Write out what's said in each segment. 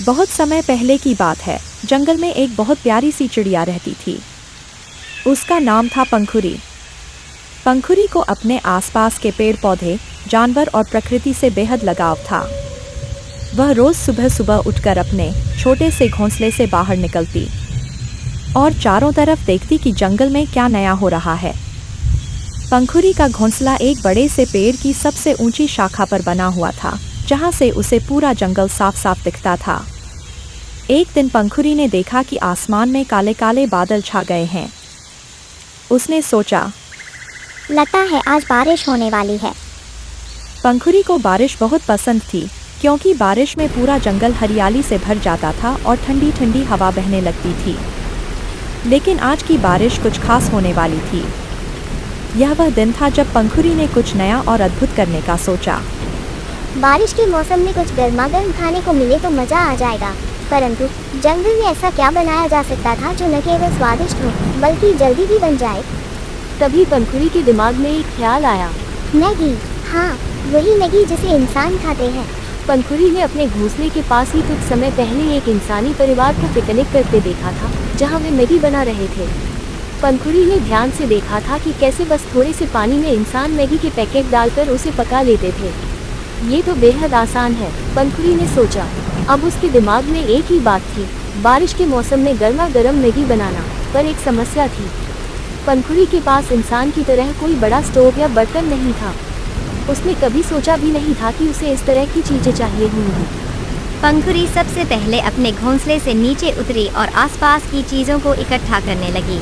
बहुत समय पहले की बात है। जंगल में एक बहुत प्यारी सी चिड़िया रहती थी। उसका नाम था पंखुरी। पंखुरी को अपने आसपास के पेड़ पौधे, जानवर और प्रकृति से बेहद लगाव था। वह रोज सुबह सुबह उठकर अपने छोटे से घोंसले से बाहर निकलती और चारों तरफ देखती कि जंगल में क्या नया हो रहा है। पंखुरी का घोंसला एक बड़े से पेड़ की सबसे ऊंची शाखा पर बना हुआ था, जहां से उसे पूरा जंगल साफ साफ दिखता था। एक दिन पंखुरी ने देखा कि आसमान में काले काले बादल छा गए हैं। उसने सोचा, लगता है आज बारिश होने वाली है। पंखुरी को बारिश बहुत पसंद थी, क्योंकि बारिश में पूरा जंगल हरियाली से भर जाता था और ठंडी ठंडी हवा बहने लगती थी। लेकिन आज की बारिश कुछ खास होने वाली थी। यह वह दिन था जब पंखुरी ने कुछ नया और अद्भुत करने का सोचा। बारिश के मौसम में कुछ गर्मा गर्म खाने को मिले तो मज़ा आ जाएगा। परंतु जंगल में ऐसा क्या बनाया जा सकता था जो न केवल स्वादिष्ट हो बल्कि जल्दी भी बन जाए। तभी पंखुरी के दिमाग में एक ख्याल आया। मैगी, हाँ वही मैगी जिसे इंसान खाते हैं। पंखुरी ने अपने घोंसले के पास ही कुछ समय पहले एक इंसानी परिवार को पिकनिक करते देखा था, जहाँ वे मैगी बना रहे थे। पंखुरी ने ध्यान से देखा था कि कैसे बस थोड़े से पानी में इंसान मैगी के पैकेट डालकर उसे पका लेते थे। ये तो बेहद आसान है, पंखुरी ने सोचा। अब उसके दिमाग में एक ही बात थी, बारिश के मौसम में गर्मा गर्म मैगी बनाना। पर एक समस्या थी, पंखुरी के पास इंसान की तरह कोई बड़ा स्टोव या बर्तन नहीं था। उसने कभी सोचा भी नहीं था कि उसे इस तरह की चीज़ें चाहिए होंगी। पंखुरी सबसे पहले अपने घोंसले से नीचे उतरी और आसपास की चीज़ों को इकट्ठा करने लगी।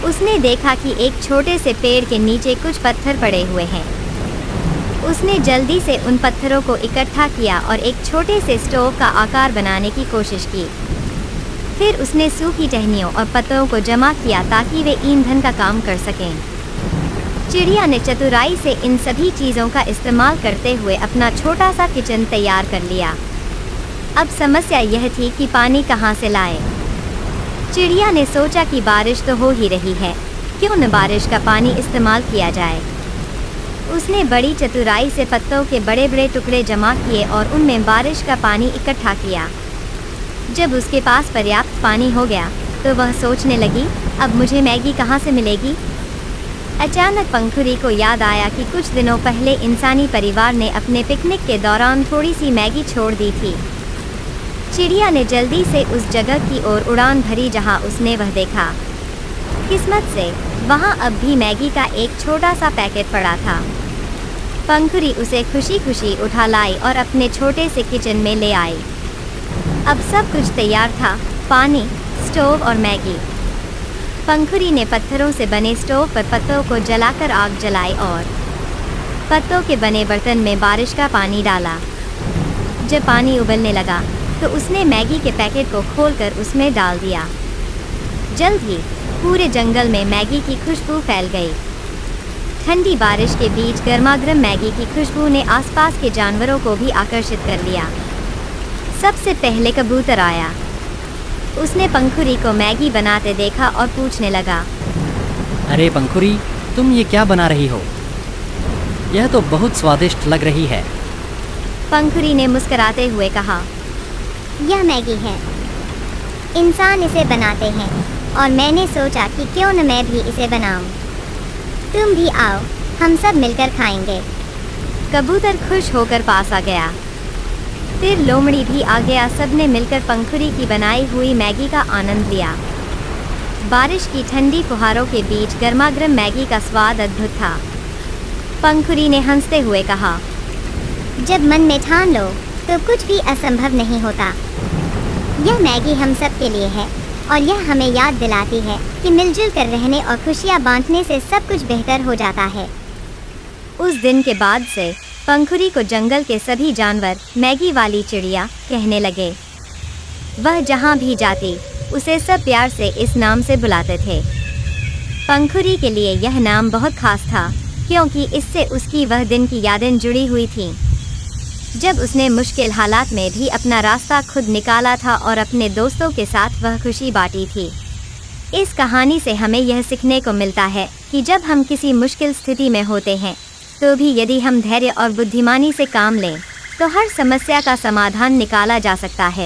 उसने देखा कि एक छोटे से पेड़ के नीचे कुछ पत्थर पड़े हुए हैं। उसने जल्दी से उन पत्थरों को इकट्ठा किया और एक छोटे से स्टोव का आकार बनाने की कोशिश की। फिर उसने सूखी टहनियों और पत्तों को जमा किया ताकि वे ईंधन का काम कर सकें। चिड़िया ने चतुराई से इन सभी चीज़ों का इस्तेमाल करते हुए अपना छोटा सा किचन तैयार कर लिया। अब समस्या यह थी कि पानी कहाँ से लाए। चिड़िया ने सोचा कि बारिश तो हो ही रही है, क्यों न बारिश का पानी इस्तेमाल किया जाए। उसने बड़ी चतुराई से पत्तों के बड़े बड़े टुकड़े जमा किए और उनमें बारिश का पानी इकट्ठा किया। जब उसके पास पर्याप्त पानी हो गया तो वह सोचने लगी, अब मुझे मैगी कहाँ से मिलेगी। अचानक पंखुरी को याद आया कि कुछ दिनों पहले इंसानी परिवार ने अपने पिकनिक के दौरान थोड़ी सी मैगी छोड़ दी थी। चिड़िया ने जल्दी से उस जगह की ओर उड़ान भरी जहाँ उसने वह देखा। किस्मत से वहाँ अब भी मैगी का एक छोटा सा पैकेट पड़ा था। पंखुरी उसे खुशी खुशी उठा लाई और अपने छोटे से किचन में ले आई। अब सब कुछ तैयार था, पानी, स्टोव और मैगी। पंखुरी ने पत्थरों से बने स्टोव पर पत्तों को जलाकर आग जलाई और पत्तों के बने बर्तन में बारिश का पानी डाला। जब पानी उबलने लगा तो उसने मैगी के पैकेट को खोलकर उसमें डाल दिया। जल्द ही पूरे जंगल में मैगी की खुशबू फैल गई। ठंडी बारिश के बीच गर्मागर्म मैगी की खुशबू ने आसपास के जानवरों को भी आकर्षित कर लिया। सबसे पहले कबूतर आया। उसने पंखुरी को मैगी बनाते देखा और पूछने लगा, अरे पंखुरी, तुम ये क्या बना रही हो? यह तो बहुत स्वादिष्ट लग रही है। पंखुरी ने मुस्कुराते हुए कहा, यह मैगी है, इंसान इसे बनाते हैं और मैंने सोचा कि क्यों न मैं भी इसे बनाऊं। तुम भी आओ, हम सब मिलकर खाएंगे। कबूतर खुश होकर पास आ गया। फिर लोमड़ी भी आ गया। सबने मिलकर पंखुरी की बनाई हुई मैगी का आनंद लिया। बारिश की ठंडी फुहारों के बीच गर्मागर्म मैगी का स्वाद अद्भुत था। पंखुरी ने हंसते हुए कहा, जब मन में ठान लो तो कुछ भी असंभव नहीं होता। यह मैगी हम सब के लिए है और यह हमें याद दिलाती है कि मिलजुल कर रहने और खुशियाँ बांटने से सब कुछ बेहतर हो जाता है। उस दिन के बाद से पंखुरी को जंगल के सभी जानवर मैगी वाली चिड़िया कहने लगे। वह जहाँ भी जाती उसे सब प्यार से इस नाम से बुलाते थे। पंखुरी के लिए यह नाम बहुत खास था, क्योंकि इससे उसकी वह दिन की यादें जुड़ी हुई थीं, जब उसने मुश्किल हालात में भी अपना रास्ता खुद निकाला था और अपने दोस्तों के साथ वह खुशी बांटी थी। इस कहानी से हमें यह सीखने को मिलता है कि जब हम किसी मुश्किल स्थिति में होते हैं तो भी यदि हम धैर्य और बुद्धिमानी से काम लें तो हर समस्या का समाधान निकाला जा सकता है।